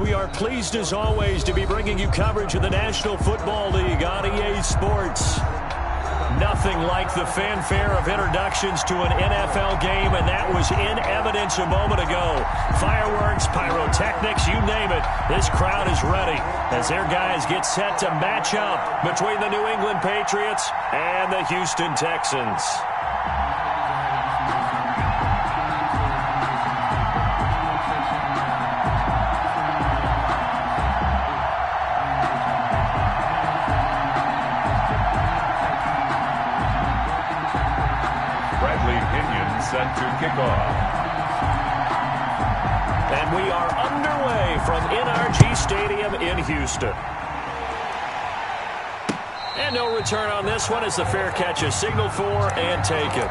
We are pleased as always to be bringing you coverage of the National Football League on EA Sports. Nothing like the fanfare of introductions to an NFL game, and that was in evidence a moment ago. Fireworks, pyrotechnics, you name it. This crowd is ready as their guys get set to match up between the New England Patriots and the Houston Texans. Set to kick off. And we are underway from NRG Stadium in Houston. And no return on this one as the fair catch is signaled for and taken.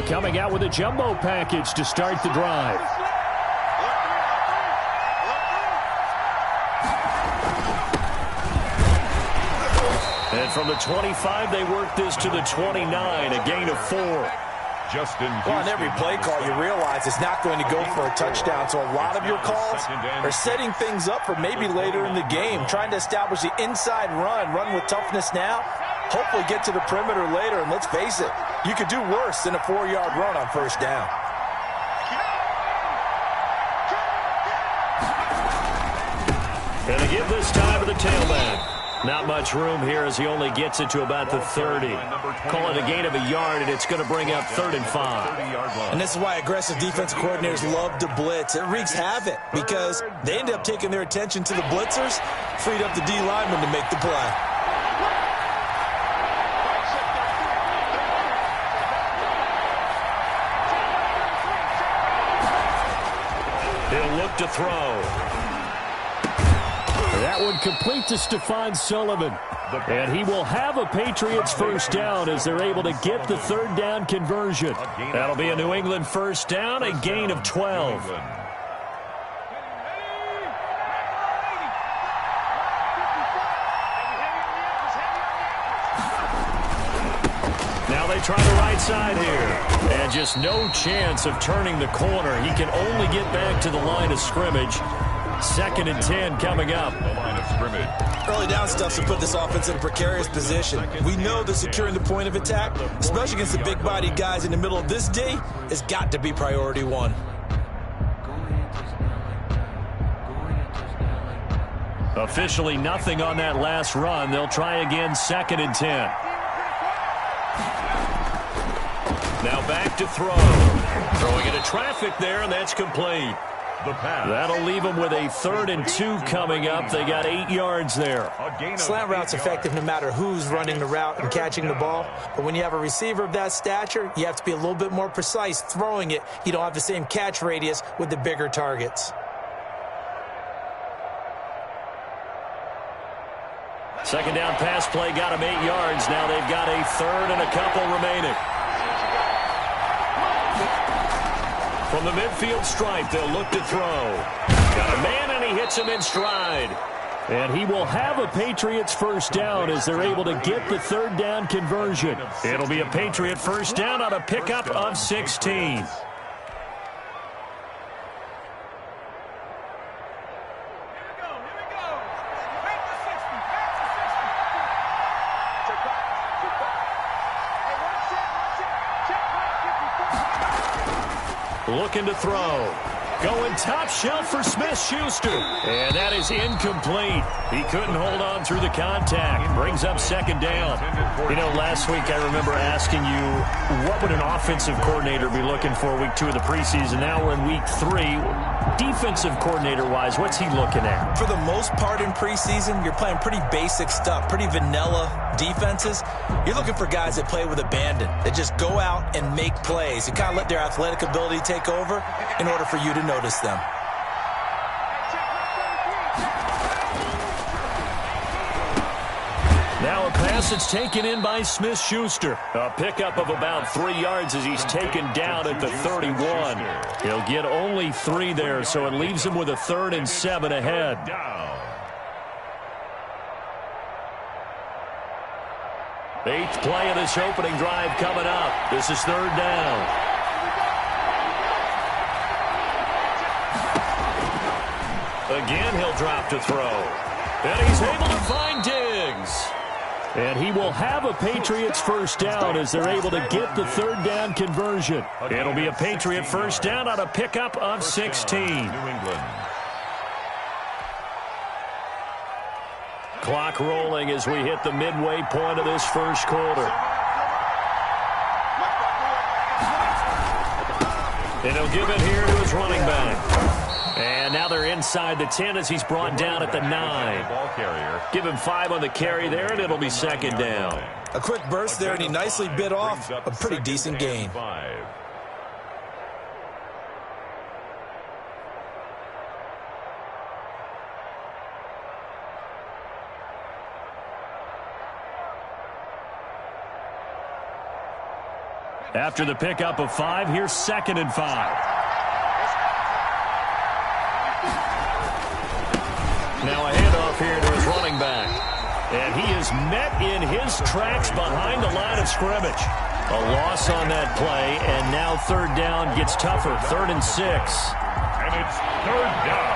Coming out with a jumbo package to start the drive. And from the 25, they work this to the 29, a gain of 4. Well, on every play call, you realize it's not going to go for a touchdown. So a lot of your calls are setting things up for maybe later in the game, trying to establish the inside run with toughness now, hopefully get to the perimeter later. And let's face it, you could do worse than a 4-yard run on first down. And they give this time to the tailback. Not much room here as he only gets it to about the 30. Call it a gain of a yard, and it's going to bring up 3rd and 5. And this is why aggressive defensive coordinators love to blitz. It wreaks havoc because they end up taking their attention to the blitzers, freed up the D lineman to make the play. He'll look to throw. That one complete to Stephon Sullivan. And he will have a Patriots first down as they're able to get the 3rd down conversion. That'll be a New England first down, a gain of 12. Now they try the right side here. And just no chance of turning the corner. He can only get back to the line of scrimmage. 2nd and 10 coming up. The line of scrimmage. Early down stuff to put this offense in a precarious position. We know that securing the point of attack, especially against the big-bodied guys in the middle of this day, has got to be priority 1. Officially nothing on that last run. They'll try again, 2nd and 10. Now back to throw. Throwing into traffic there, and that's complete. The pass. That'll leave them with a 3rd and 2 coming up. They got 8 yards there. Slant route's effective no matter who's running the route and catching the ball. But when you have a receiver of that stature, you have to be a little bit more precise throwing it. You don't have the same catch radius with the bigger targets. Second down pass play got them 8 yards. Now they've got a 3rd and a couple remaining. From the midfield stripe, they'll look to throw. Got a man, and he hits him in stride. And he will have a Patriots first down as they're able to get the 3rd down conversion. It'll be a Patriot first down on a pickup of 16. Looking to throw. Going top shelf for Smith-Schuster. And that is incomplete. He couldn't hold on through the contact. Brings up 2nd down. You know, last week I remember asking you, what would an offensive coordinator be looking for week 2 of the preseason? Now we're in week 3. Defensive coordinator-wise, what's he looking at? For the most part in preseason, you're playing pretty basic stuff, pretty vanilla defenses. You're looking for guys that play with abandon, that just go out and make plays and kind of let their athletic ability take over in order for you to notice them. Now a pass pass. It's taken in by Smith-Schuster. A pickup of about 3 yards as he's taken down at the 31. He'll get only 3 there, so it leaves him with a 3rd and 7 ahead. Eighth play of this opening drive coming up. This is 3rd down. Again, he'll drop to throw. And he's able to find Diggs. And he will have a Patriots first down as they're able to get the 3rd down conversion. It'll be a Patriot first down on a pickup of 16. New England. Clock rolling as we hit the midway point of this first quarter. And he'll give it here to his running back. And now they're inside the 10 as he's brought down at the 9. Give him 5 on the carry there, and it'll be 2nd down. A quick burst there, and he nicely bit off a pretty decent gain. After the pickup of 5, here's 2nd and 5. Now a handoff here to his running back. And he is met in his tracks behind the line of scrimmage. A loss on that play, and now 3rd down gets tougher. 3rd and 6. And it's 3rd down.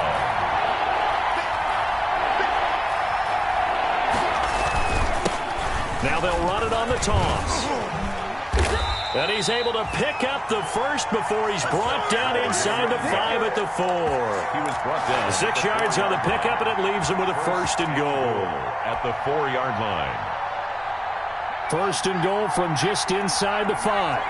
Now they'll run it on the toss. And he's able to pick up the first before he's brought down inside the 5 at the 4. He was brought down 6 yards on the pickup, and it leaves him with a 1st and goal. at the 4-yard line. 1st and goal from just inside the 5.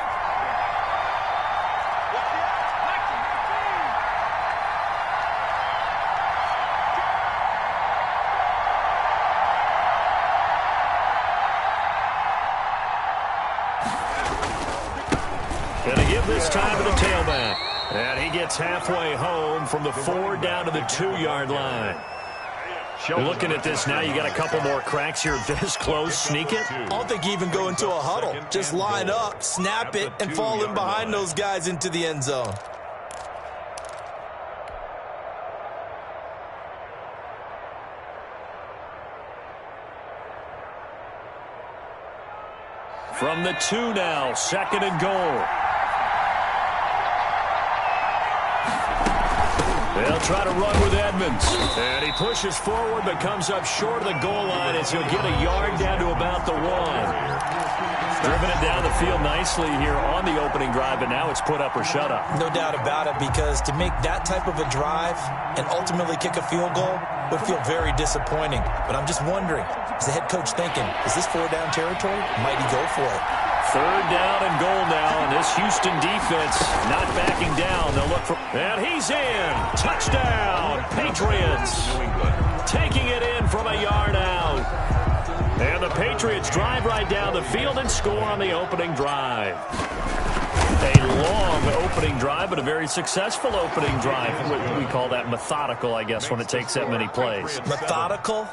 Going to give this time to the tailback. And he gets halfway home from the 4 down to the 2-yard line. Looking at this now, you got a couple more cracks here this close. Sneak it. I don't think you even go into a huddle. Just line up, snap it, and fall in behind those guys into the end zone. From the 2 now, 2nd and goal. They'll try to run with Edmonds. And he pushes forward but comes up short of the goal line as he'll get a yard down to about the 1. Driven it down the field nicely here on the opening drive, but now it's put up or shut up. No doubt about it, because to make that type of a drive and ultimately kick a field goal would feel very disappointing. But I'm just wondering, is the head coach thinking, is this 4-down territory? Might he go for it? 3rd down and goal now, and this Houston defense not backing down. They'll look for, and he's in. Touchdown, Patriots. Taking it in from a yard out. And the Patriots drive right down the field and score on the opening drive. A long opening drive, but a very successful opening drive. We call that methodical, I guess, when it takes that many plays. Methodical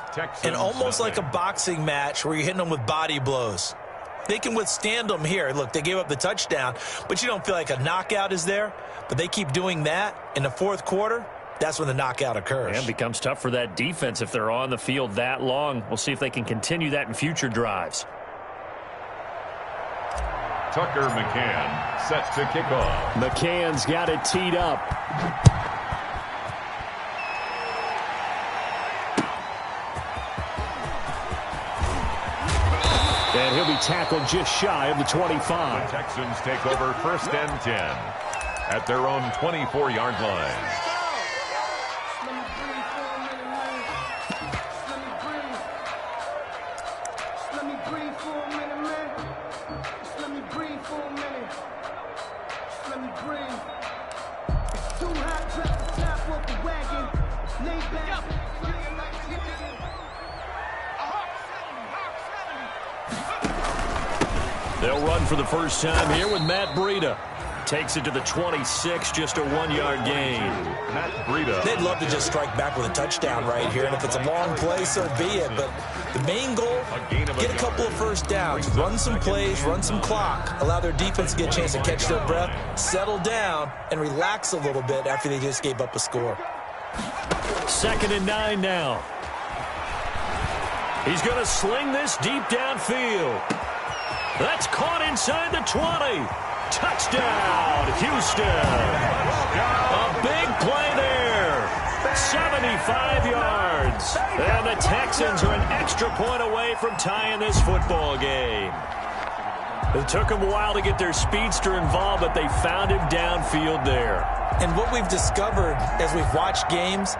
and almost like a boxing match where you're hitting them with body blows. They can withstand them here. Look, they gave up the touchdown, but you don't feel like a knockout is there. But they keep doing that in the 4th quarter. That's when the knockout occurs. And it becomes tough for that defense if they're on the field that long. We'll see if they can continue that in future drives. Tucker McCann set to kick off. McCann's got it teed up. And he'll be tackled just shy of the 25. The Texans take over 1st and 10 at their own 24-yard line. They'll run for the first time here with Matt Breida. Takes it to the 26, just a 1-yard gain. They'd love to just strike back with a touchdown right here, and if it's a long play, so be it. But the main goal, get a couple of first downs, run some plays, run some clock, allow their defense to get a chance to catch their breath, settle down, and relax a little bit after they just gave up a score. 2nd and 9 now. He's going to sling this deep downfield. That's caught inside the 20. Touchdown, Houston. A big play there. 75 yards. And the Texans are an extra point away from tying this football game. It took them a while to get their speedster involved, but they found him downfield there. And what we've discovered as we've watched games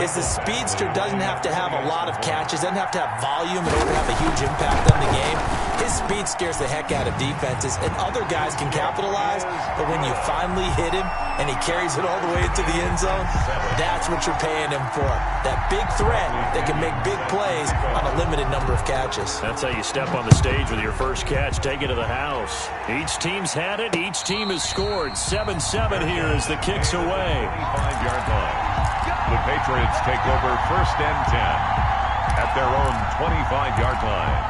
is the speedster doesn't have to have a lot of catches, doesn't have to have volume in order to have a huge impact on the game. His speed scares the heck out of defenses, and other guys can capitalize, but when you finally hit him and he carries it all the way into the end zone, that's what you're paying him for. That big threat that can make big plays on a limited number of catches. That's how you step on the stage with your first catch, take it to the house. Each team's had it, each team has scored. 7-7 here as the kick's away. 5-yard line. The Patriots take over 1st and 10 at their own 25-yard line.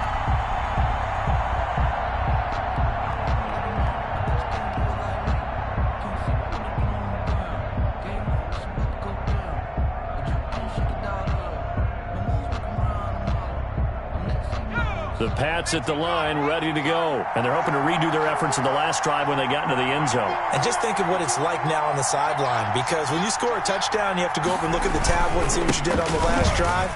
The Pats at the line, ready to go. And they're hoping to redo their efforts in the last drive when they got into the end zone. And just think of what it's like now on the sideline, because when you score a touchdown, you have to go over and look at the tablet and see what you did on the last drive.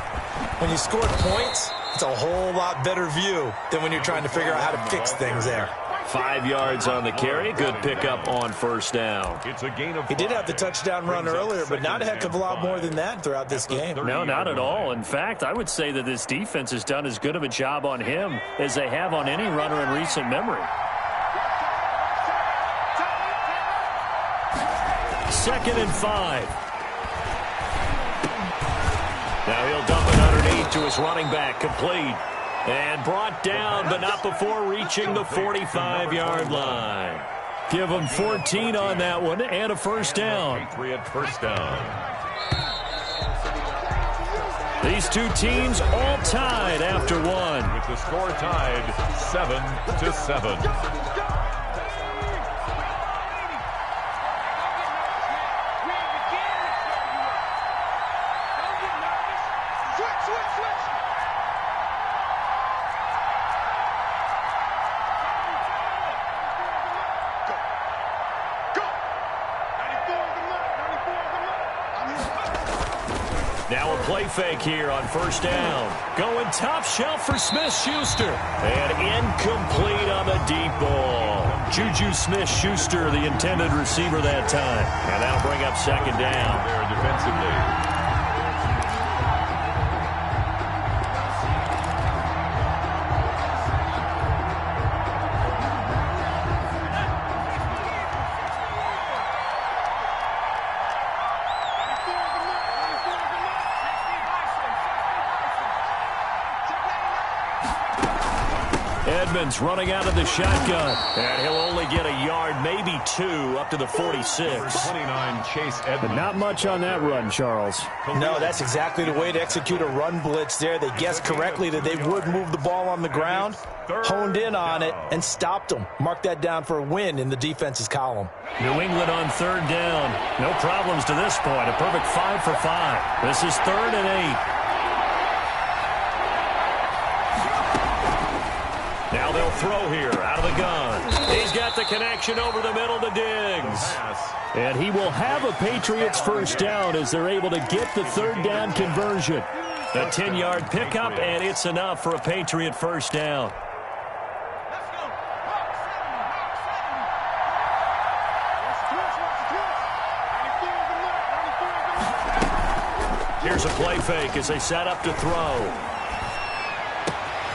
When you scored points, it's a whole lot better view than when you're trying to figure out how to fix things there. 5 yards on the carry. Good pickup on 1st down. It's a gain of 5. He did have the touchdown run earlier, but not a heck of a lot more than that throughout this game. No, not at all. In fact, I would say that this defense has done as good of a job on him as they have on any runner in recent memory. 2nd and 5. Now he'll dump it underneath to his running back, complete. And brought down, but not before reaching the 45-yard line. Give them 14 on that one and a 1st down. Patriot 1st down. These two teams all tied after one. With the score tied 7-7. Now a play fake here on 1st down. Going top shelf for Smith-Schuster. And incomplete on the deep ball. Juju Smith-Schuster, the intended receiver that time. And that'll bring up 2nd down. There defensively. Edmonds running out of the shotgun. And he'll only get a yard, maybe 2, up to the 46. 29, Chase Edmonds. But not much on that run, Charles. No, that's exactly the way to execute a run blitz there. They guessed correctly that they would move the ball on the ground, honed in on it, and stopped them. Mark that down for a win in the defense's column. New England on 3rd down. No problems to this point. A perfect 5 for 5. This is 3rd and 8. Now they'll throw here out of the gun. He's got the connection over the middle to Diggs. And he will have a Patriots 1st down as they're able to get the 3rd down conversion. A 10-yard pickup, and it's enough for a Patriot 1st down. Here's a play fake as they set up to throw.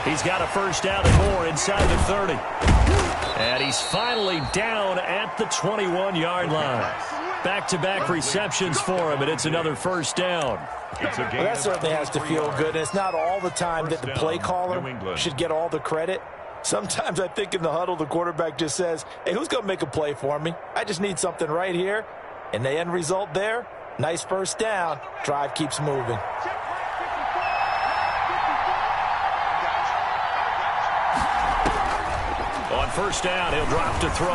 He's got a 1st down and more inside the 30. And he's finally down at the 21-yard line. Back-to-back receptions for him, and it's another 1st down. Well, that certainly has to feel good. And it's not all the time that the play caller should get all the credit. Sometimes I think in the huddle, the quarterback just says, hey, who's going to make a play for me? I just need something right here. And the end result there, nice first down. Drive keeps moving. On first down, he'll drop to throw.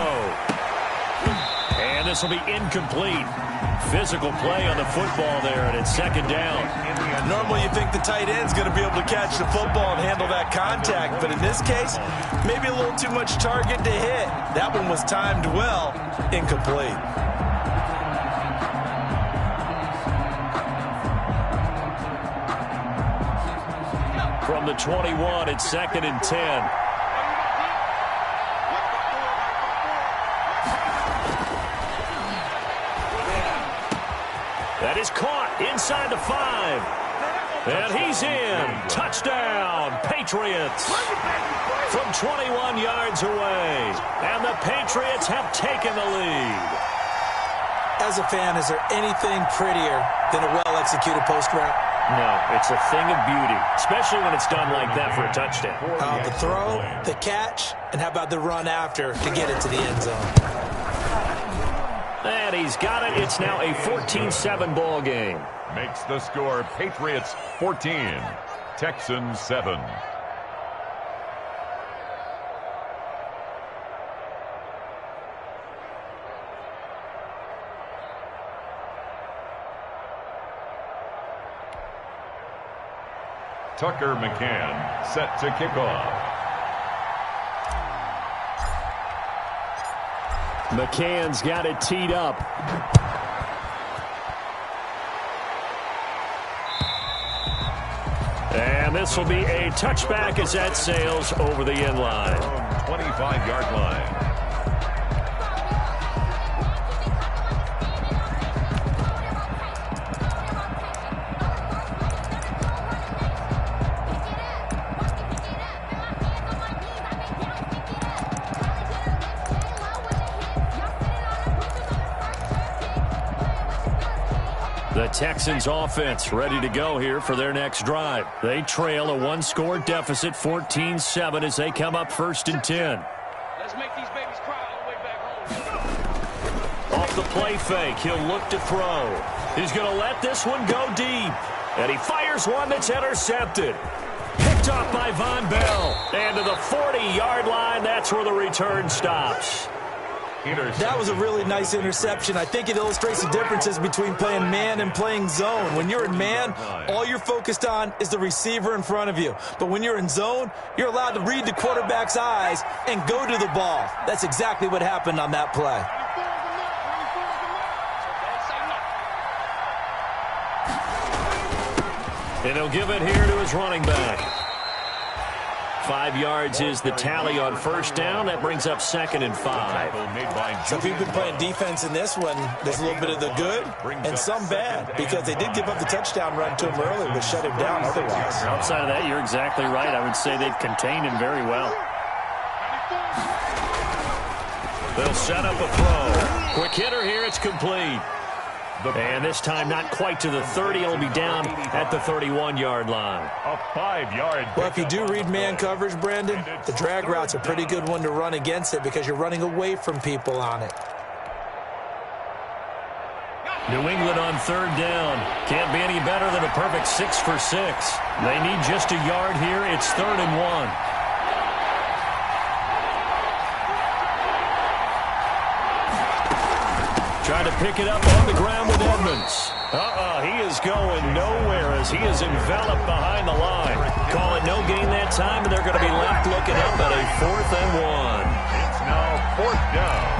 And this will be incomplete. Physical play on the football there, and it's second down. Normally you think the tight end's going to be able to catch the football and handle that contact, but in this case, maybe a little too much target to hit. That one was timed well, incomplete. From the 21, it's second and 10. That is caught inside the 5. And he's in. Touchdown, Patriots. From 21 yards away. And the Patriots have taken the lead. As a fan, is there anything prettier than a well-executed post route? No, it's a thing of beauty, especially when it's done like that for a touchdown. The throw, the catch, and how about the run after to get it to the end zone? And he's got it. It's now a 14-7 ball game. Makes the score Patriots 14, Texans 7. Tucker McCann set to kick off. McCann's got it teed up. And this will be a touchback as that sails over the end line. 25-yard line. The Texans offense ready to go here for their next drive. They trail a one-score deficit, 14-7, as they come up first and 10. Let's make these babies cry all the way back home. Off the play fake, he'll look to throw. He's going to let this one go deep. And he fires one that's intercepted. Picked off by Von Bell. And to the 40-yard line, that's where the return stops. That was a really nice interception. I think it illustrates the differences between playing man and playing zone. When you're in man, all you're focused on is the receiver in front of you. But when you're in zone, you're allowed to read the quarterback's eyes and go to the ball. That's exactly what happened on that play. And he'll give it here to his running back. 5 yards is the tally on first down. That brings up second and 5. So if you've been playing defense in this one, there's a little bit of the good and some bad, because they did give up the touchdown run to him early, but shut him down otherwise. Outside of that, you're exactly right. I would say they've contained him very well. They'll set up a throw. Quick hitter here. It's complete. And this time not quite to the 30. It'll be down at the 31-yard line. A 5-yard. Well, if you do read man coverage, Brandon, the drag route's a pretty good one to run against it because you're running away from people on it. New England on third down. Can't be any better than a perfect 6 for 6. They need just a yard here. It's 3rd and 1. Trying to pick it up on the ground with Edmonds. He is going nowhere as he is enveloped behind the line. Call it no gain that time, and they're going to be left looking up at a 4th and 1. It's now 4th down.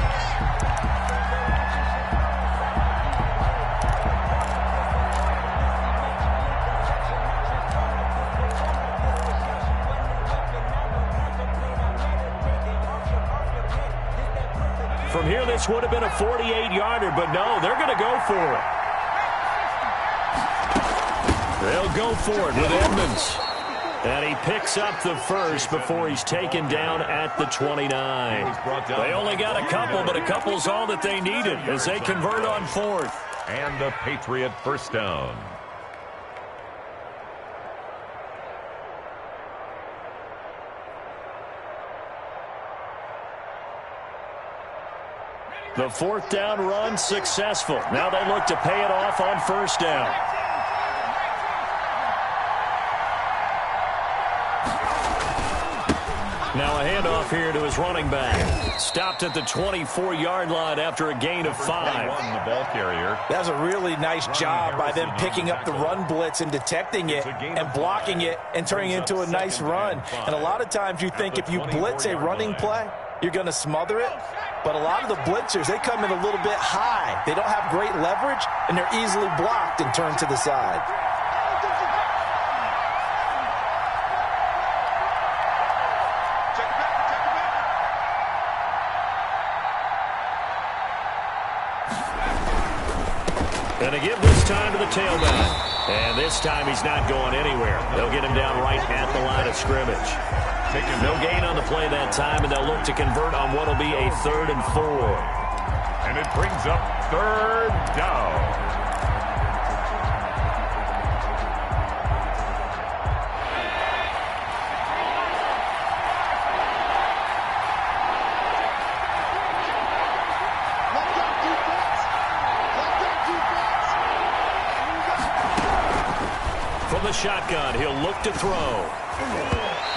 From here, this would have been a 48-yarder, but no, they're going to go for it. They'll go for it with Edmonds. And he picks up the first before he's taken down at the 29. They only got a couple, but a couple's all that they needed as they convert on 4th. And the Patriot first down. The fourth down run successful. Now they look to pay it off on first down. Now a handoff here to his running back. Stopped at the 24-yard line after a gain of 5. The ball carrier. That was a really nice job by them picking up the run blitz and detecting it and blocking it and turning it into a nice run. And a lot of times you think if you blitz a running play, you're going to smother it. But a lot of the blitzers, they come in a little bit high. They don't have great leverage, and they're easily blocked and turned to the side. And to give this time to the tailback. And this time he's not going anywhere. They'll get him down right at the line of scrimmage. No gain on the play that time, and they'll look to convert on what will be a 3rd and 4. And it brings up 3rd down. From the shotgun, he'll look to throw.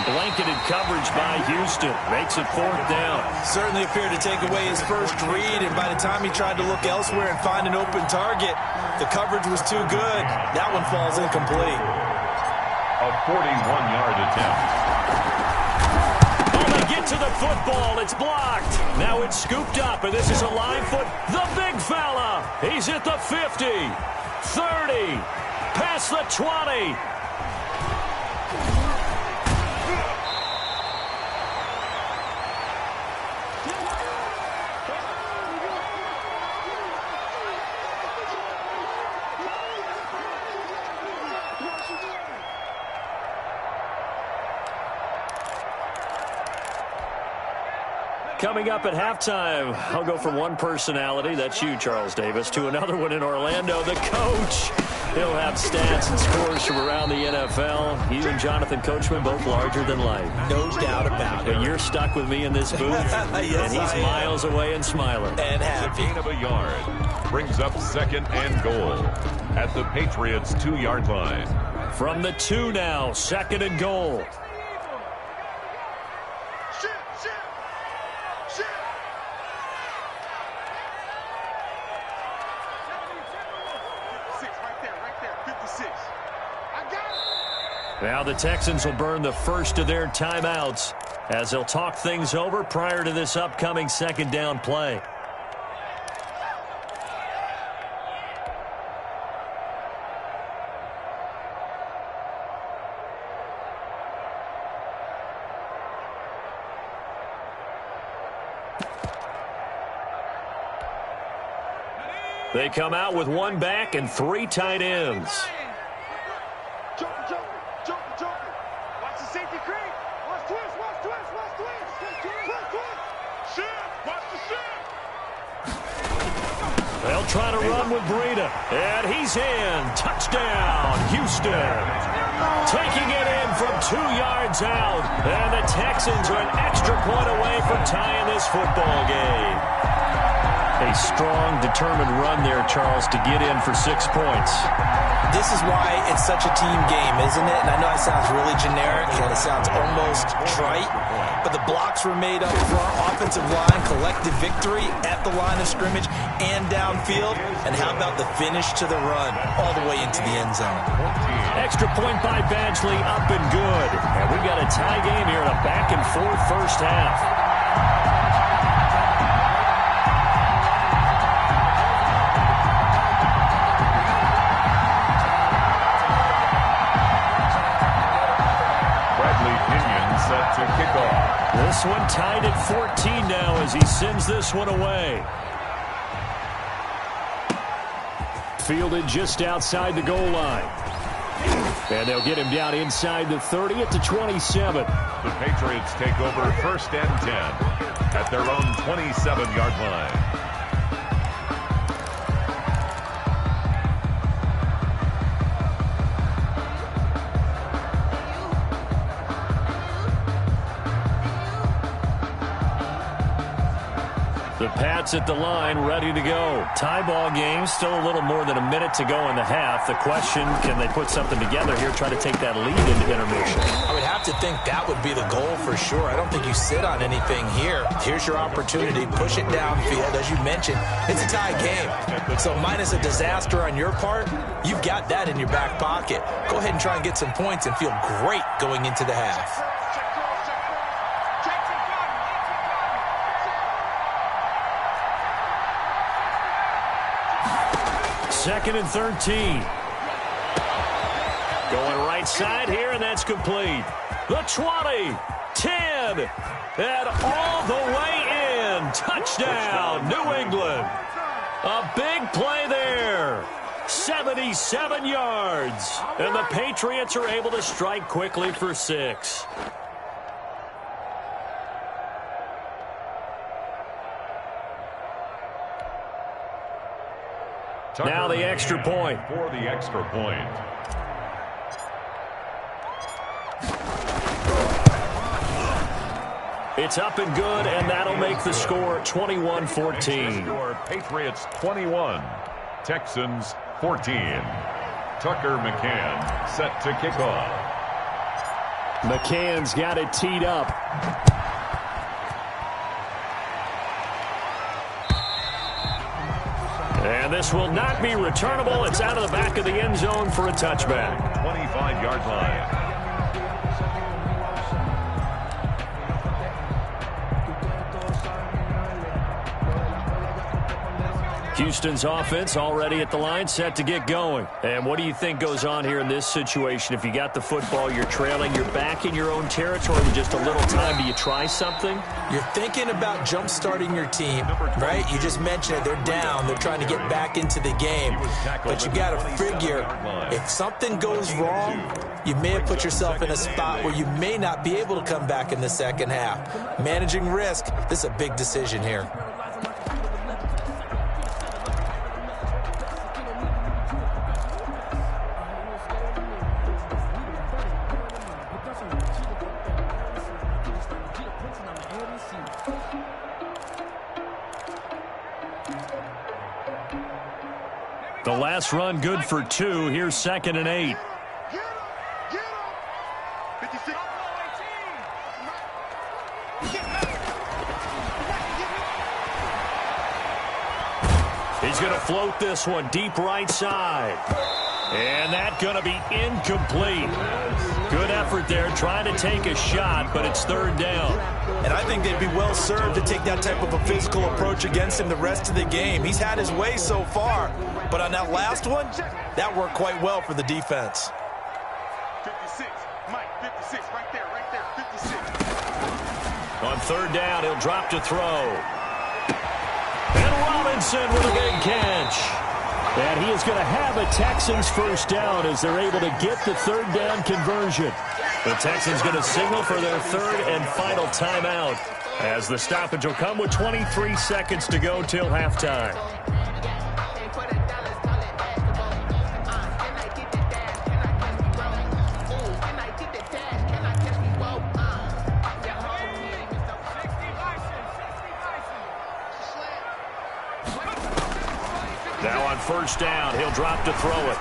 Blanketed coverage by Houston. Makes it 4th down. Certainly appeared to take away his first read, and by the time he tried to look elsewhere and find an open target, the coverage was too good. That one falls incomplete. A 41-yard attempt. Oh, they get to the football. It's blocked. Now it's scooped up, and this is a line foot. The big fella. He's at the 50, 30, past the 20. Coming up at halftime, I'll go from one personality, that's you, Charles Davis, to another one in Orlando, the coach. He'll have stats and scores from around the NFL. You and Jonathan Coachman, both larger than life. No doubt about it. But you're stuck with me in this booth, yes, and he's miles away and smiling. And happy. A gain of a yard. Brings up 2nd and goal at the Patriots' 2-yard line. From the 2 now, 2nd and goal. Now the Texans will burn the first of their timeouts as they'll talk things over prior to this upcoming 2nd down play. They come out with 1 back and 3 tight ends. They'll try to run with Breida. And he's in. Touchdown, Houston. Taking it in from 2 yards out. And the Texans are an extra point away from tying this football game. A strong, determined run there, Charles, to get in for 6 points. This is why it's such a team game, isn't it? And I know it sounds really generic and it sounds almost trite, but the blocks were made up front, offensive line, collective victory at the line of scrimmage and downfield. And how about the finish to the run all the way into the end zone? Extra point by Badgley, up and good. And we've got a tie game here in a back-and-forth first half. Set to kick off. This one tied at 14 now as he sends this one away. Fielded just outside the goal line. And they'll get him down inside the 30 at the 27. The Patriots take over 1st and 10 at their own 27-yard line. The Pats at the line, ready to go. Tie ball game, still a little more than a minute to go in the half. The question, can they put something together here, try to take that lead into intermission? I would have to think that would be the goal for sure. I don't think you sit on anything here. Here's your opportunity. Push it downfield. As you mentioned, it's a tie game. So minus a disaster on your part, you've got that in your back pocket. Go ahead and try and get some points and feel great going into the half. Second and 13. Going right side here, and that's complete. The 20, 10, and all the way in. Touchdown, New England. A big play there. 77 yards. And the Patriots are able to strike quickly for 6. Now the extra point. For the extra point. It's up and good, and that'll make the score 21-14. Patriots 21, Texans 14. Tucker McCann set to kick off. McCann's got it teed up. And this will not be returnable. It's out of the back of the end zone for a touchback. 25-yard line. Houston's offense already at the line, set to get going. And what do you think goes on here in this situation? If you got the football, you're trailing, you're back in your own territory with just a little time. Do you try something? You're thinking about jump-starting your team, right? You just mentioned it. They're down. They're trying to get back into the game. But you got to figure, if something goes wrong, you may have put yourself in a spot where you may not be able to come back in the second half. Managing risk, this is a big decision here. The last run good for 2. Here's 2nd and 8. He's going to float this one deep right side. And that's going to be incomplete. Good effort there, trying to take a shot, but it's 3rd down. And I think they'd be well served to take that type of a physical approach against him the rest of the game. He's had his way so far, but on that last one, that worked quite well for the defense. 56, Mike, 56, right there, 56. On 3rd down, he'll drop to throw. And Robinson with a big catch. And he is going to have a Texans first down as they're able to get the 3rd down conversion. The Texans going to signal for their 3rd and final timeout as the stoppage will come with 23 seconds to go till halftime. Now on 1st down, he'll drop to throw it.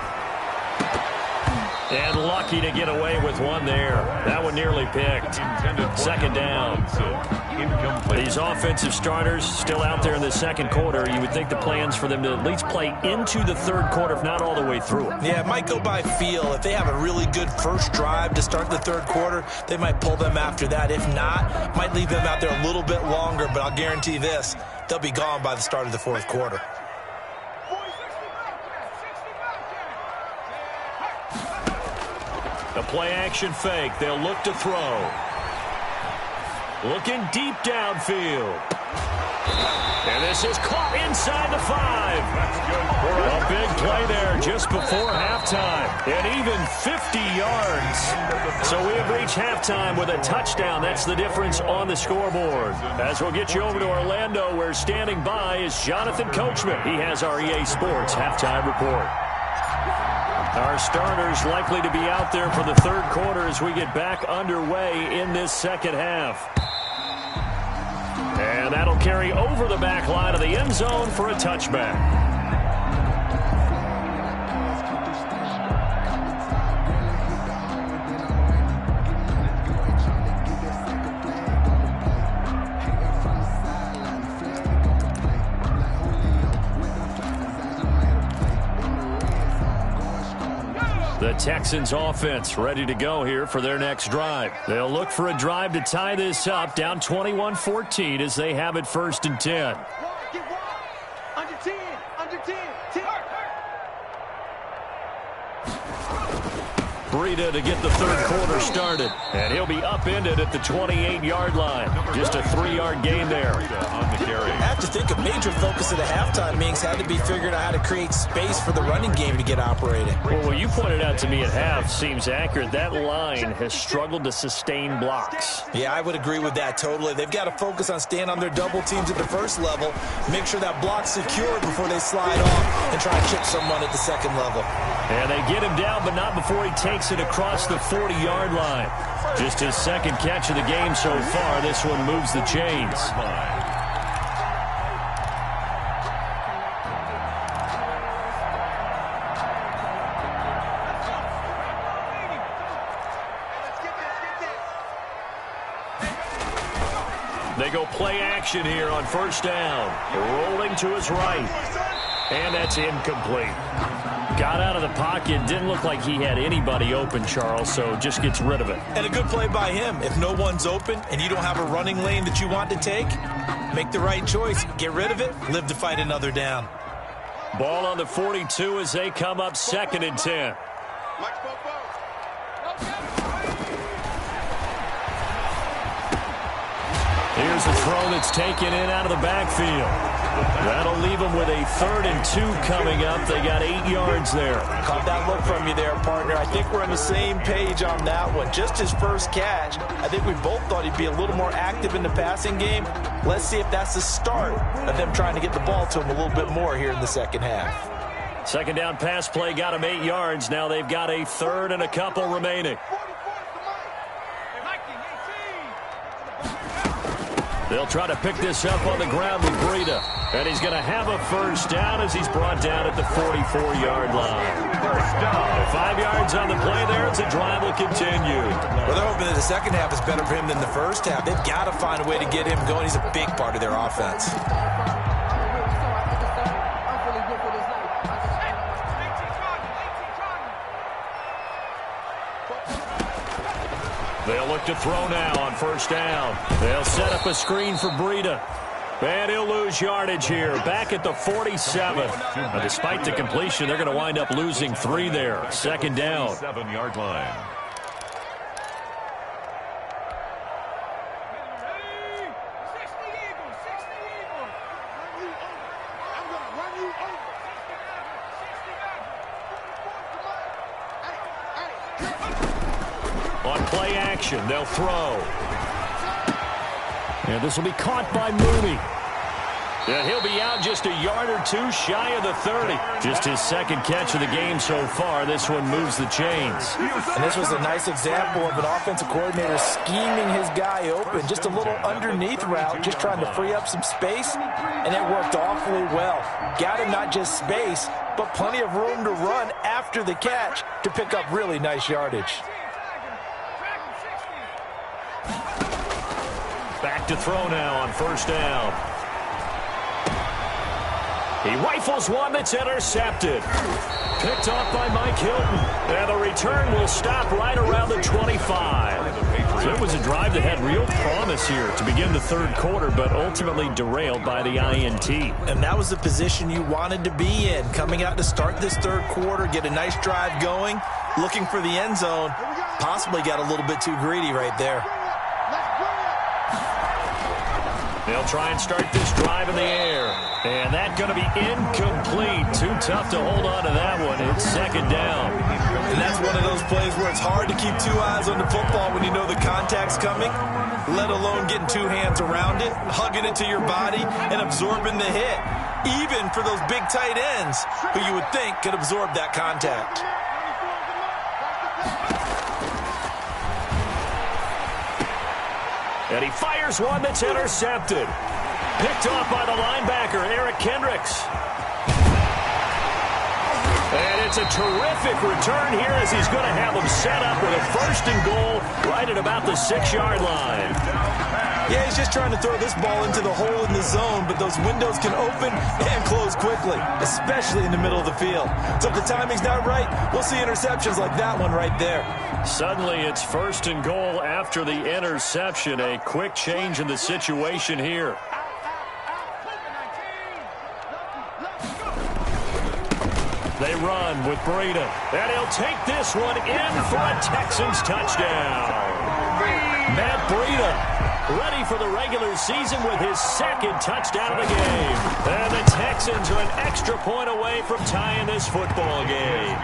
And lucky to get away with one there. That one nearly picked. 2nd down. These offensive starters still out there in the 2nd quarter. You would think the plans for them to at least play into the 3rd quarter, if not all the way through it. Yeah, it might go by feel. If they have a really good first drive to start the 3rd quarter, they might pull them after that. If not, might leave them out there a little bit longer, but I'll guarantee this, they'll be gone by the start of the 4th quarter. The play-action fake. They'll look to throw. Looking deep downfield. And this is caught inside the 5. A big play there just before halftime. And even 50 yards. So we have reached halftime with a touchdown. That's the difference on the scoreboard. As we'll get you over to Orlando, where standing by is Jonathan Coachman. He has our EA Sports halftime report. Our starters likely to be out there for the 3rd quarter as we get back underway in this 2nd half. And And that'll carry over the back line of the end zone for a touchback. The Texans offense ready to go here for their next drive. They'll look for a drive to tie this up, down 21-14 as they have it 1st and 10. Under 10, under 10, 10. Breida to get the third quarter started. And he'll be upended at the 28-yard line. Just a 3-yard gain there. I have to think a major focus of the halftime meetings had to be figuring out how to create space for the running game to get operating. Well, what you pointed out to me at half seems accurate. That line has struggled to sustain blocks. Yeah, I would agree with that totally. They've got to focus on staying on their double teams at the first level, make sure that block's secure before they slide off and try to chip someone at the second level. And they get him down, but not before he takes it across the 40-yard line. Just his second catch of the game so far. This one moves the chains. They go play action here on 1st down. Rolling to his right. And that's incomplete. Got out of the pocket. Didn't look like he had anybody open, Charles, so just gets rid of it. And a good play by him. If no one's open and you don't have a running lane that you want to take, make the right choice. Get rid of it. Live to fight another down. Ball on the 42 as they come up 2nd and 10. Here's a throw that's taken in out of the backfield. That'll leave them with a 3rd and 2 coming up. They got 8 yards there. Caught that look from you there, partner. I think we're on the same page on that one. Just his first catch. I think we both thought he'd be a little more active in the passing game. Let's see if that's the start of them trying to get the ball to him a little bit more here in the second half. Second down pass play got him 8 yards. Now they've got a 3rd and a couple remaining. They'll try to pick this up on the ground with Breida. And he's going to have a 1st down as he's brought down at the 44-yard line. 5 yards on the play there as the drive will continue. Well, they're hoping that the second half is better for him than the first half. They've got to find a way to get him going. He's a big part of their offense. They'll look to throw now on 1st down. They'll set up a screen for Breida. And he'll lose yardage here. Back at the 47. Now, despite the completion, they're going to wind up losing 3 there. 2nd down. 7-yard line. On play action, they'll throw. And this will be caught by Mooney. And he'll be out just a yard or 2 shy of the 30. Just his second catch of the game so far. This one moves the chains. And this was a nice example of an offensive coordinator scheming his guy open. Just a little underneath route, just trying to free up some space. And it worked awfully well. Got him not just space, but plenty of room to run after the catch to pick up really nice yardage. Back to throw now on 1st down. He rifles one that's intercepted. Picked off by Mike Hilton. And the return will stop right around the 25. So it was a drive that had real promise here to begin the 3rd quarter, but ultimately derailed by the INT. And that was the position you wanted to be in. Coming out to start this 3rd quarter, get a nice drive going, looking for the end zone. Possibly got a little bit too greedy right there. They'll try and start this drive in the air. And that's going to be incomplete. Too tough to hold on to that one. It's 2nd down. And that's one of those plays where it's hard to keep 2 eyes on the football when you know the contact's coming, let alone getting 2 hands around it, hugging it to your body, and absorbing the hit. Even for those big tight ends who you would think could absorb that contact. And he fires one that's intercepted. Picked off by the linebacker, Eric Kendricks. And it's a terrific return here as he's going to have them set up with a 1st and goal right at about the 6-yard line. Yeah, he's just trying to throw this ball into the hole in the zone, but those windows can open and close quickly, especially in the middle of the field. So if the timing's not right, we'll see interceptions like that one right there. Suddenly it's 1st and goal after the interception. A quick change in the situation here. They run with Breida, and he'll take this one in for a Texans touchdown. Matt Breida ready for the regular season with his 2nd touchdown of the game. And the Texans are an extra point away from tying this football game.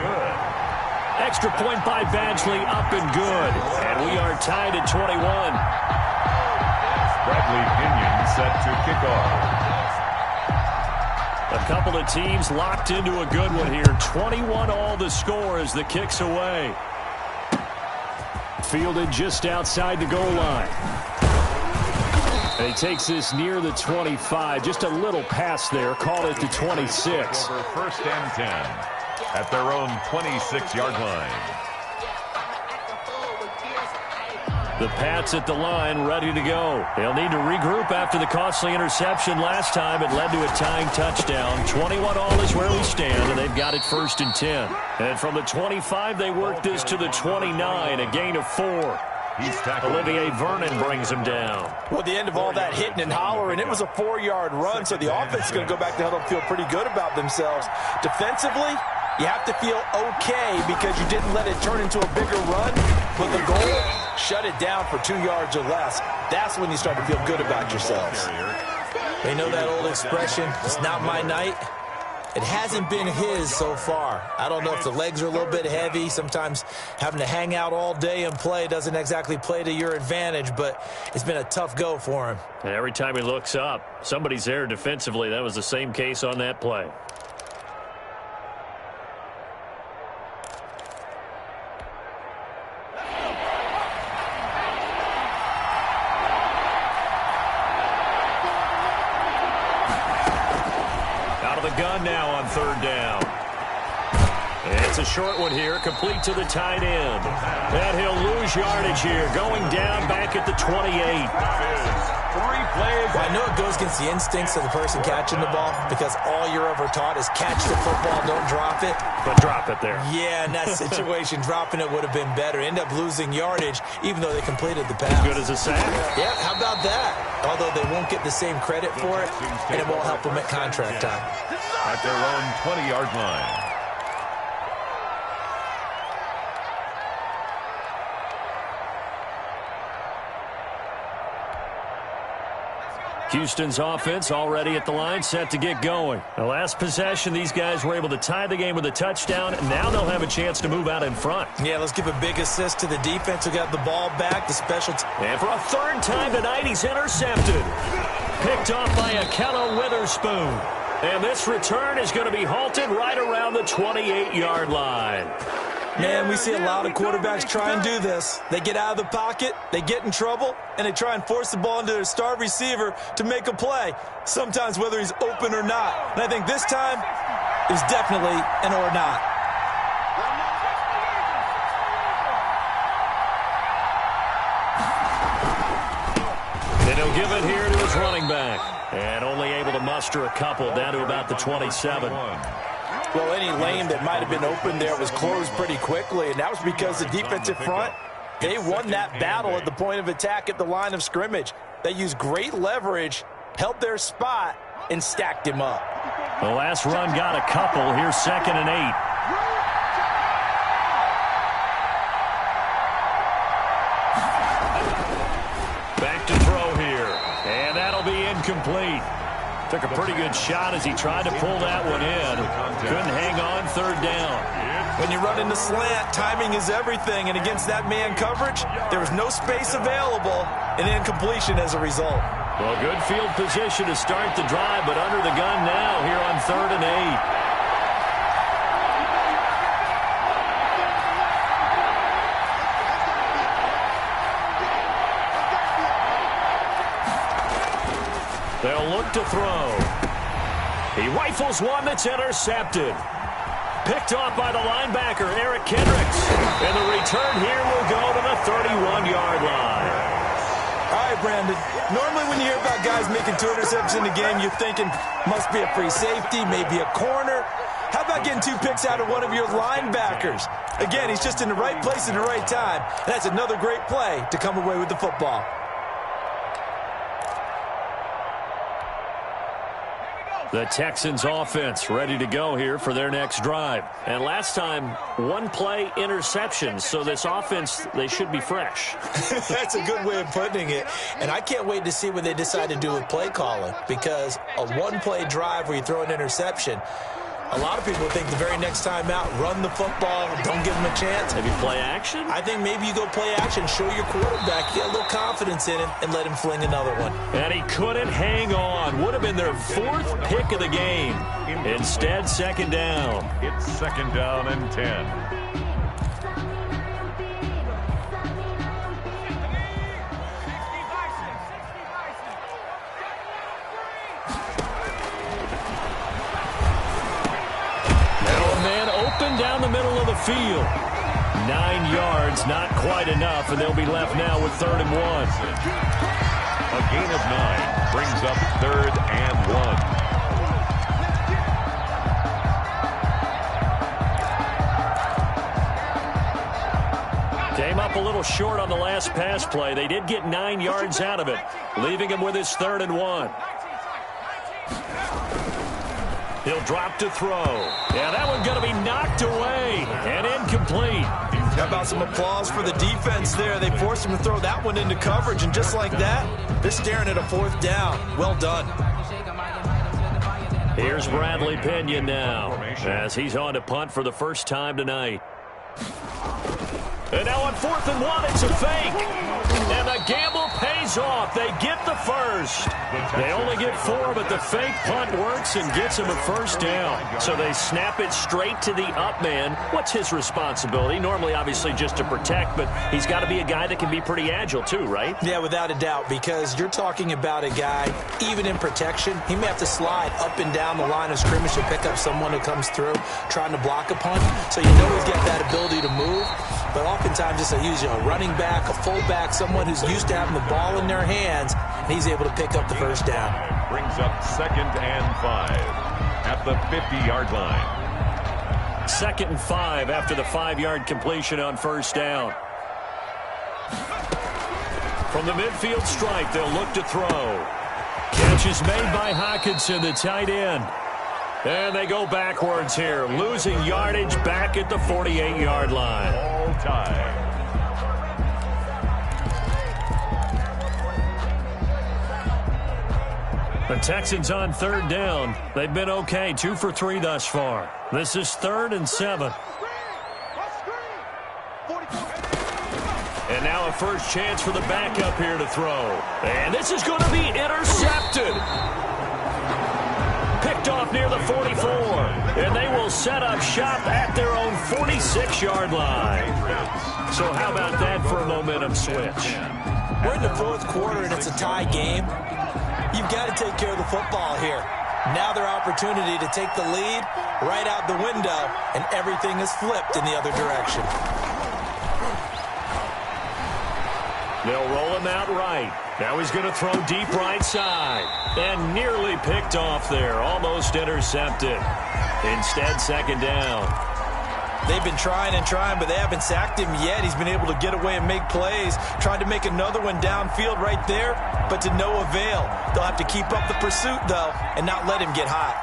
Extra point by Badgley up and good. And we are tied at 21. Bradley Pinion set to kick off. A couple of teams locked into a good one here. 21 all the score as the kick's away. Fielded just outside the goal line. And he takes this near the 25. Just a little pass there. Called it to 26. Over 1st and 10 at their own 26-yard line. The Pats at the line, ready to go. They'll need to regroup after the costly interception last time. It led to a tying touchdown. 21 all is where we stand, and they've got it 1st and 10. And from the 25, they work this to the 29, a gain of 4. Olivier Vernon brings him down. Well, at the end of all that hitting and hollering, it was a 4-yard run, so the offense is going to go back to huddle and feel pretty good about themselves. Defensively, you have to feel okay because you didn't let it turn into a bigger run, but the goal, shut it down for 2 yards or less. That's when you start to feel good about yourselves. They know that old expression, it's not my night. It hasn't been his so far. I don't know if the legs are a little bit heavy. Sometimes having to hang out all day and play doesn't exactly play to your advantage, but it's been a tough go for him. And every time he looks up, somebody's there defensively. That was the same case on that play. Gun now on 3rd down. It's a short one here, complete to the tight end. And he'll lose yardage here, going down back at the 28. Well, I know it goes against the instincts of the person catching the ball because all you're ever taught is catch the football, don't drop it. But drop it there. Yeah, in that situation, dropping it would have been better. End up losing yardage, even though they completed the pass. Good as a sack. Yeah, how about that? Although they won't get the same credit for it, and it won't help them at contract time. At their own 20-yard line. Houston's offense already at the line, set to get going. The last possession, these guys were able to tie the game with a touchdown, and now they'll have a chance to move out in front. Yeah, let's give a big assist to the defense who got the ball back, the special and for a 3rd time tonight, he's intercepted. Picked off by Akello Witherspoon. And this return is going to be halted right around the 28-yard line. Man, we see a lot of quarterbacks try and do this. They get out of the pocket, they get in trouble, and they try and force the ball into their star receiver to make a play, sometimes whether he's open or not. And I think this time, it was definitely an or not. And he'll give it here to his running back. And only able to muster a couple down to about the 27. Well, any lane that might have been open there was closed pretty quickly, and that was because the defensive front, they won that battle at the point of attack at the line of scrimmage. They used great leverage, held their spot, and stacked him up. The last run got a couple. Here's 2nd and 8. Back to throw here, and that'll be incomplete. Took a pretty good shot as he tried to pull that one in. Couldn't hang on 3rd down. When you run in the slant, timing is everything, and against that man coverage, there was no space available, and incompletion as a result. Well, good field position to start the drive, but under the gun now here on 3rd and 8. They'll look to throw. He rifles one that's intercepted. Picked off by the linebacker, Eric Kendricks. And the return here will go to the 31-yard line. All right, Brandon. Normally when you hear about guys making 2 interceptions in the game, you're thinking must be a free safety, maybe a corner. How about getting 2 picks out of one of your linebackers? Again, he's just in the right place at the right time. And that's another great play to come away with the football. The Texans offense ready to go here for their next drive. And last time, 1-play interception. So this offense, they should be fresh. That's a good way of putting it. And I can't wait to see what they decide to do with play calling. Because a 1-play drive where you throw an interception, a lot of people think the very next time out, run the football, don't give them a chance. Maybe play action? I think maybe you go play action, show your quarterback, get a little confidence in him, and let him fling another one. And he couldn't hang on. Would have been their 4th pick of the game. Instead, 2nd down. It's 2nd down and 10. Down the middle of the field. 9 yards, not quite enough, and they'll be left now with 3rd and 1. A gain of 9 brings up 3rd and 1. Came up a little short on the last pass play. They did get 9 yards out of it, leaving him with his 3rd and 1. He'll drop to throw. Yeah, that one's going to be knocked away and incomplete. How about some applause for the defense there? They forced him to throw that one into coverage, and just like that, they're staring at a 4th down. Well done. Here's Bradley Pinion now as he's on to punt for the first time tonight. And now on 4th and 1, it's a fake. And the gamble pays off. They get the first. They only get 4, but the fake punt works and gets them a first down. So they snap it straight to the up man. What's his responsibility? Normally, obviously, just to protect, but he's got to be a guy that can be pretty agile too, right? Yeah, without a doubt, because you're talking about a guy, even in protection, he may have to slide up and down the line of scrimmage to pick up someone who comes through trying to block a punt. So you know he's got that ability to move. But oftentimes it's usually a running back, a fullback, someone who's used to having the ball in their hands, and he's able to pick up the first down. Brings up 2nd and 5 at the 50-yard line. 2nd and 5 after the 5-yard completion on first down. From the midfield stripe, they'll look to throw. Catch is made by Hockenson, the tight end. And they go backwards here, losing yardage back at the 48-yard line. All tied. The Texans on 3rd down. They've been okay, 2 for 3 thus far. This is 3rd and 7. And now a first chance for the backup here to throw. And this is going to be intercepted. Picked off near the 44. And they will set up shop at their own 46-yard line. So how about that for a momentum switch? We're in the 4th quarter, and it's a tie game. You've got to take care of the football here. Now their opportunity to take the lead right out the window, and everything is flipped in the other direction. They'll roll him out right. Now he's going to throw deep right side. And nearly picked off there. Almost intercepted. Instead, 2nd down. They've been trying and trying, but they haven't sacked him yet. He's been able to get away and make plays. Tried to make another one downfield right there, but to no avail. They'll have to keep up the pursuit, though, and not let him get hot.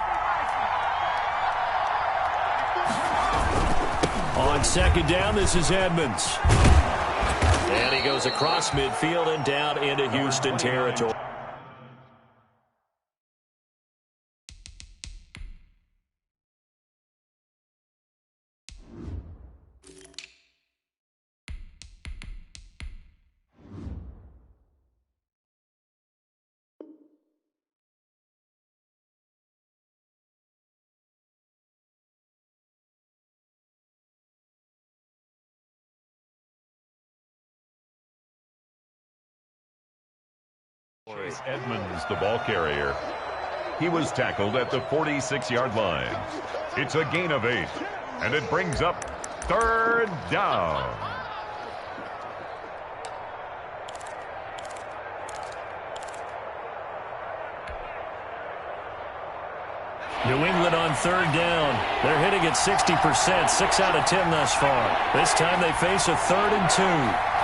On 2nd down, this is Edmonds. And he goes across midfield and down into Houston territory. Edmonds, the ball carrier. He was tackled at the 46-yard line. It's a gain of 8, and it brings up third down. New England on third down. They're hitting at 60%, 6 out of 10 thus far. This time they face a 3rd and 2.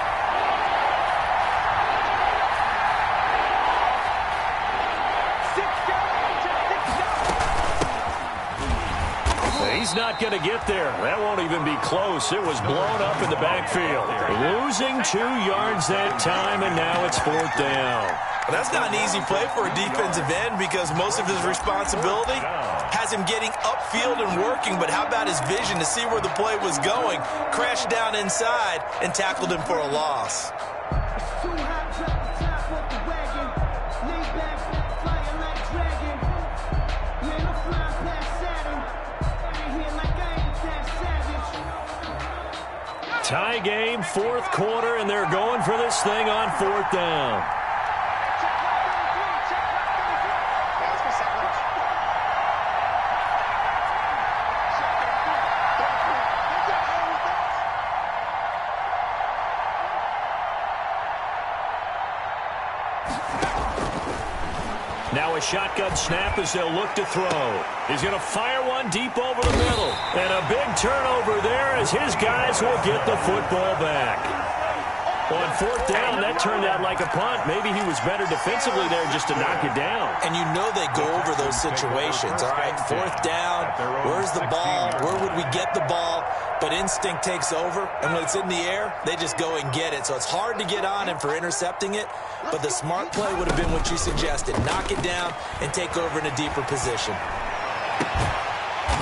He's not going to get there. That won't even be close. It was blown up in the backfield. Losing 2 yards that time, and now it's 4th down. Well, that's not an easy play for a defensive end because most of his responsibility has him getting upfield and working. But how about his vision to see where the play was going? Crashed down inside and tackled him for a loss. Tie game, 4th quarter, and they're going for this thing on 4th down. Now a shotgun snap as they'll look to throw. He's going to fire one deep over the middle. And a big turnover there as his guys will get the football back. On 4th down, that turned out like a punt. Maybe he was better defensively there just to knock it down. And you know they go over those situations, all right? 4th down, where's the ball? Where would we get the ball? But instinct takes over, and when it's in the air, they just go and get it. So it's hard to get on him for intercepting it, but the smart play would have been what you suggested. Knock it down and take over in a deeper position.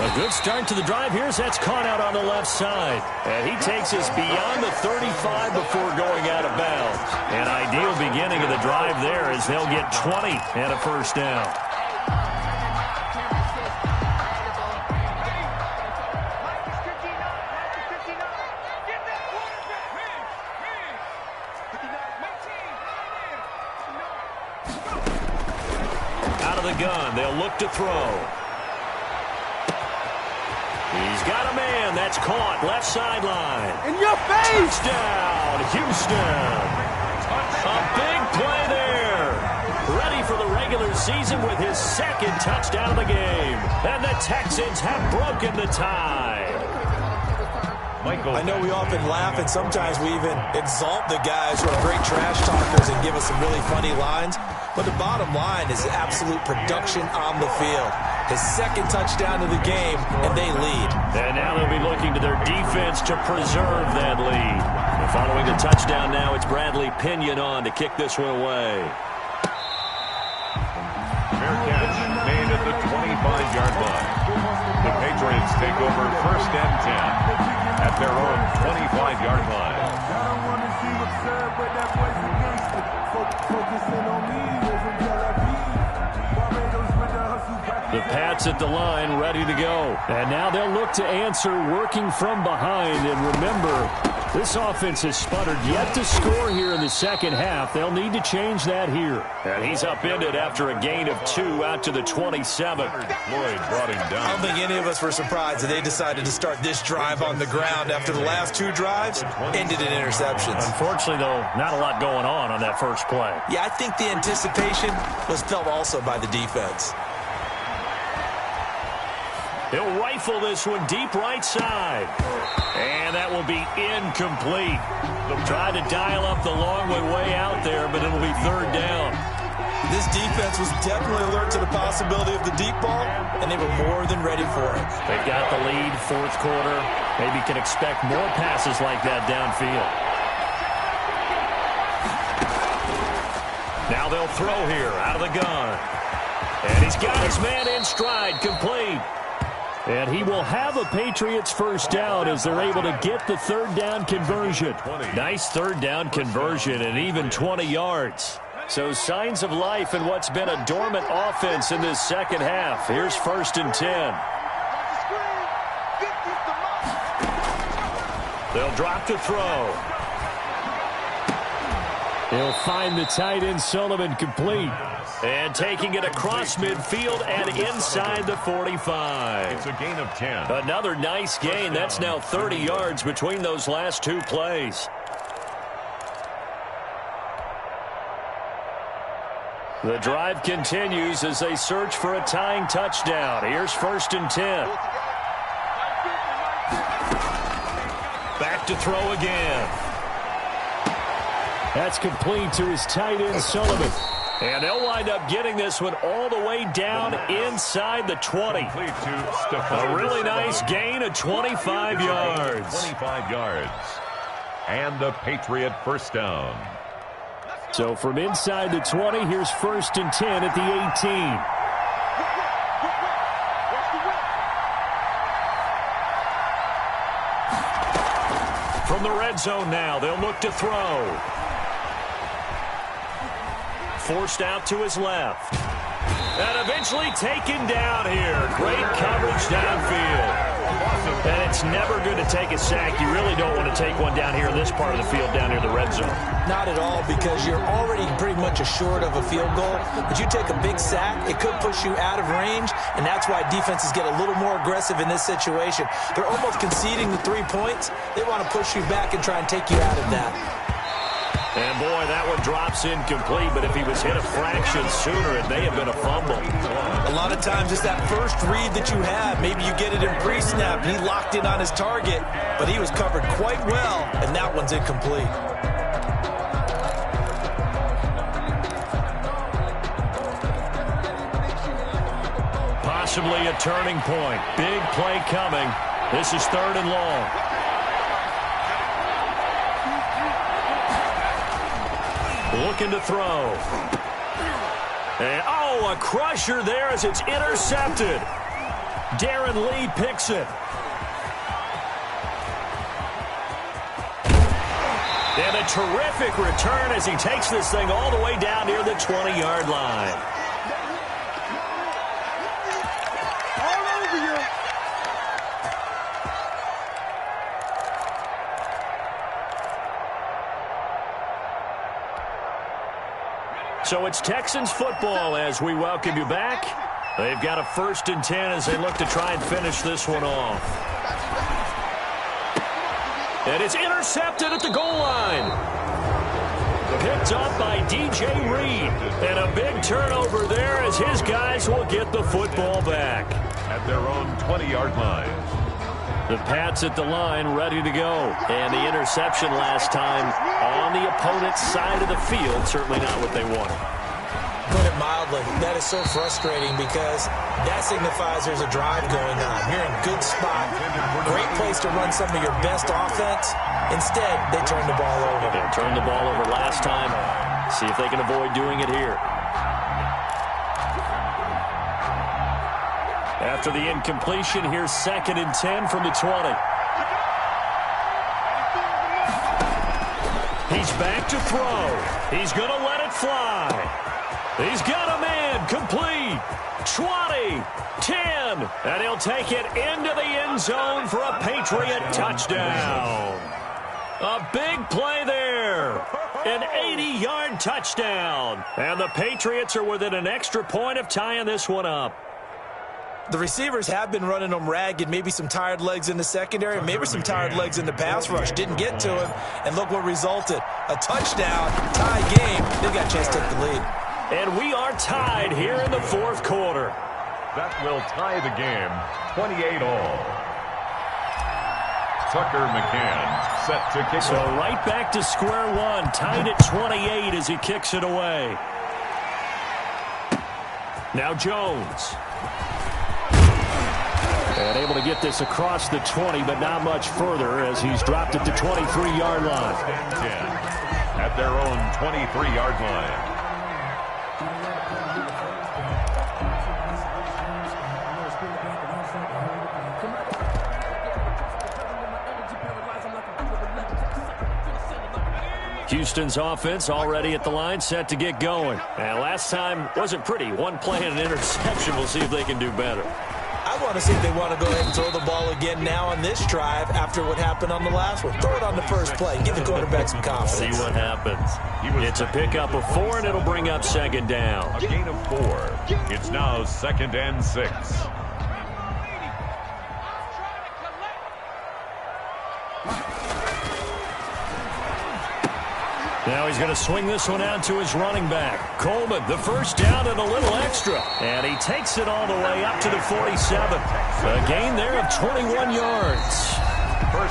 A good start to the drive. Here's that's caught out on the left side. And he takes us beyond the 35 before going out of bounds. An ideal beginning of the drive there as they'll get 20 and a 1st down. Out of the gun, they'll look to throw. He's got a man. That's caught. Left sideline. In your face! Touchdown, Houston. A big play there. Ready for the regular season with his 2nd touchdown of the game. And the Texans have broken the tie. I know we often laugh, and sometimes we even exalt the guys who are great trash talkers and give us some really funny lines. But the bottom line is absolute production on the field. His 2nd touchdown of the game, and they lead. And now they'll be looking to their defense to preserve that lead. And following the touchdown now, it's Bradley Pinion on to kick this one away. Fair catch made at the 25-yard line. The Patriots take over 1st and 10 at their own 25-yard line. I don't want to see absurd, but that boy's a gangster. Focusing on me, the Pats at the line, ready to go. And now they'll look to answer working from behind. And remember, this offense has sputtered yet to score here in the 2nd half. They'll need to change that here. And he's upended after a gain of 2 out to the 27. Floyd brought him down. I don't think any of us were surprised that they decided to start this drive on the ground after the last 2 drives ended in interceptions. Unfortunately, though, not a lot going on that first play. Yeah, I think the anticipation was felt also by the defense. He'll rifle this one deep right side. And that will be incomplete. They'll try to dial up the long way out there, but it'll be 3rd down. This defense was definitely alert to the possibility of the deep ball, and they were more than ready for it. They've got the lead, 4th quarter. Maybe can expect more passes like that downfield. Now they'll throw here out of the gun. And he's got his man in stride, complete. And he will have a Patriots 1st down as they're able to get the 3rd down conversion. Nice 3rd down conversion and even 20 yards. So signs of life in what's been a dormant offense in this 2nd half. Here's 1st and 10. They'll drop to throw. He'll find the tight end Sullivan complete. And taking it across midfield and inside the 45. It's a gain of 10. Another nice gain. That's now 30 yards between those last two plays. The drive continues as they search for a tying touchdown. Here's 1st and 10. Back to throw again. That's complete to his tight end, Sullivan. And they'll wind up getting this one all the way down inside the 20. A really nice gain of 25 yards. 25 yards. And the Patriot first down. So from inside the 20, here's 1st and 10 at the 18. From the red zone now, they'll look to throw. Forced out to his left. And eventually taken down here. Great coverage downfield. And it's never good to take a sack. You really don't want to take one down here in this part of the field, down near the red zone. Not at all, because you're already pretty much assured of a field goal. But you take a big sack, it could push you out of range, and that's why defenses get a little more aggressive in this situation. They're almost conceding the 3 points. They want to push you back and try and take you out of that. And, boy, that one drops incomplete, but if he was hit a fraction sooner, it may have been a fumble. A lot of times it's that first read that you have. Maybe you get it in pre-snap, and he locked in on his target, but he was covered quite well, and that one's incomplete. Possibly a turning point. Big play coming. This is 3rd and long. Looking to throw. And, a crusher there as it's intercepted. Darren Lee picks it. And a terrific return as he takes this thing all the way down near the 20-yard line. So it's Texans football as we welcome you back. They've got a 1st and 10 as they look to try and finish this one off. And it's intercepted at the goal line. Picked up by D.J. Reed. And a big turnover there as his guys will get the football back. At their own 20-yard line. The Pats at the line ready to go. And the interception last time on the opponent's side of the field. Certainly not what they wanted. Put it mildly, that is so frustrating because that signifies there's a drive going on. You're in a good spot. Great place to run some of your best offense. Instead, they turn the ball over. They turned the ball over last time. See if they can avoid doing it here. After the incompletion, here's 2nd and 10 from the 20. He's back to throw. He's going to let it fly. He's got a man complete. 20, 10, and he'll take it into the end zone for a Patriot touchdown. A big play there. An 80-yard touchdown. And the Patriots are within an extra point of tying this one up. The receivers have been running them ragged. Maybe some tired legs in the secondary, maybe some tired legs in the pass rush. Didn't get to him, and look what resulted. A touchdown, tie game. They got a chance to take the lead. And we are tied here in the 4th quarter. That will tie the game, 28-all. Tucker McCann set to kick. So right back to square one, tied at 28 as he kicks it away. Now Jones. And able to get this across the 20, but not much further as he's dropped at the 23-yard line. 10 at their own 23-yard line. Houston's offense already at the line, set to get going. And last time wasn't pretty. One play and an interception. We'll see if they can do better. I want to see if they want to go ahead and throw the ball again now on this drive after what happened on the last one. Throw it on the first play. Give the quarterback some confidence. See what happens. It's a pickup of 4, and it'll bring up second down. A gain of 4. It's now 2nd and 6. Now he's going to swing this one out to his running back. Coleman, the first down and a little extra. And he takes it all the way up to the 47. A gain there of 21 yards.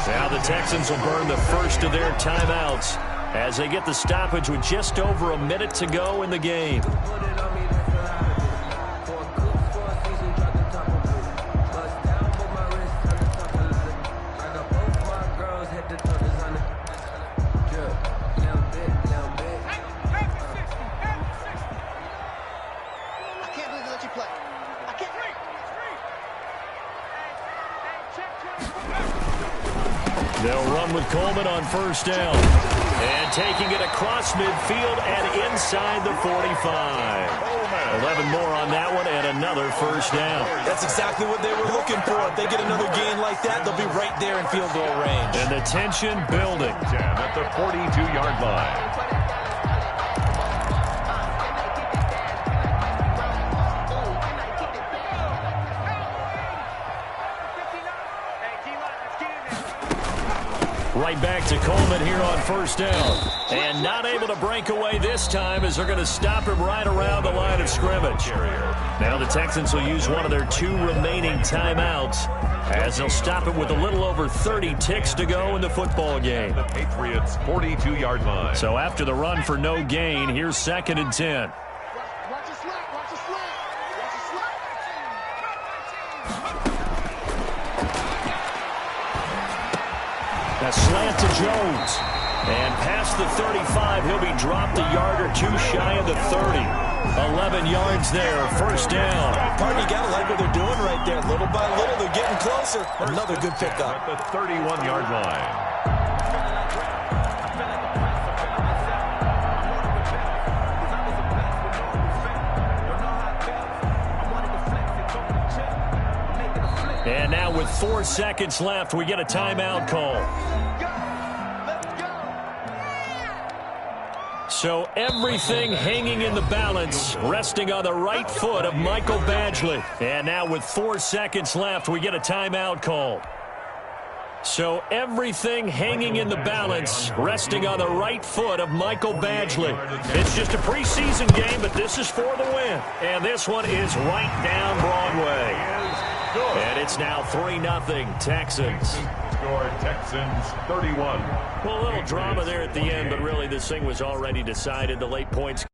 Now the Texans will burn the first of their timeouts as they get the stoppage with just over a minute to go in the game. They'll run with Coleman on first down. And taking it across midfield and inside the 45. 11 more on that one and another first down. That's exactly what they were looking for. If they get another gain like that, they'll be right there in field goal range. And the tension building. 10 at the 42-yard line. Right back to Coleman here on first down. And not able to break away this time as they're going to stop him right around the line of scrimmage. Now the Texans will use one of their 2 remaining timeouts as they'll stop it with a little over 30 ticks to go in the football game. The Patriots' 42-yard line. So after the run for no gain, here's 2nd and 10. A slant to Jones. And past the 35, he'll be dropped a yard or 2 shy of the 30. 11 yards there, first down. Partner, you got to like what they're doing right there. Little by little, they're getting closer. Another good pickup. At the 31-yard line. And now with 4 seconds left, we get a timeout call. So everything hanging in the balance, resting on the right foot of Michael Badgley. And now with 4 seconds left, we get a timeout call. So everything hanging in the balance, resting on the right foot of Michael Badgley. It's just a preseason game, but this is for the win. And this one is right down Broadway. And it's now 3-0 Texans. Score Texans 31. Well, a little drama there at the end, but really this thing was already decided. The late points